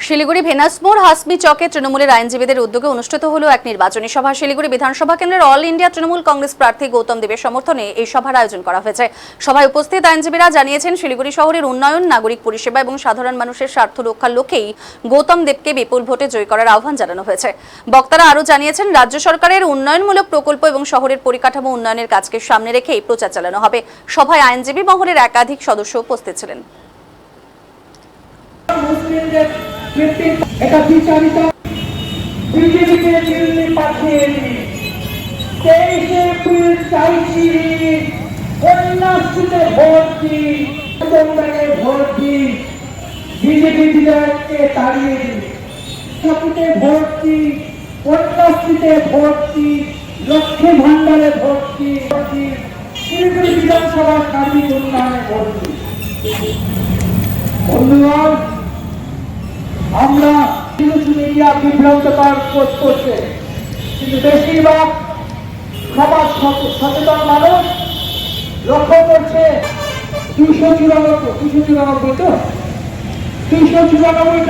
শিলিগুড়ি ভেনাসমোড় হাসমি চকে তৃণমূলের আইনজীবীদের উদ্যোগে অনুষ্ঠিত হলো এক নির্বাচনী সভা। শিলিগুড়ি বিধানসভা কেন্দ্রের অল ইন্ডিয়া তৃণমূল কংগ্রেস প্রার্থী গৌতম দেবের সমর্থনে এই সভার আয়োজন করা হয়েছে। সভায় উপস্থিত আইনজীবীরা জানিয়েছেন, শিলিগুড়ি শহরের উন্নয়ন, নাগরিক পরিষেবা এবং সাধারণ মানুষের স্বার্থ রক্ষার লক্ষ্যেই গৌতম দেবকে বিপুল ভোটে জয় করার আহ্বান জানানো হয়েছে। বক্তারা আরও জানিয়েছেন, রাজ্য সরকারের উন্নয়নমূলক প্রকল্প এবং শহরের পরিকাঠামো উন্নয়নের কাজকে সামনে রেখেই প্রচার চালানো হবে। সভায় আইনজীবী মহলের একাধিক সদস্য উপস্থিত ছিলেন। এটা বিচারিত বিজেপিকে দিল্লি পাঠিয়ে দিন। 23 এপ্রিল চাইছি কন্যাশ্রীতে ভোট দিন, ভোট দিন, বিজেপি বিধায়ককে তাড়িয়ে দিন। সবুতে ভোট দিন, কন্যাশ্রীতে ভোট দিন, লক্ষ্মী ভান্ডারে ভোট দিন, শিলিগুড়ি বিধানসভার সার্বিক উন্নয়নে ভোট দিন। বন্ধুগণ, আমরা মিডিয়া বিভ্রান্তকর পোস্ট করছে, কিন্তু বেশিরভাগ সমাজ সচেতন মানুষ লক্ষ্য করছে 294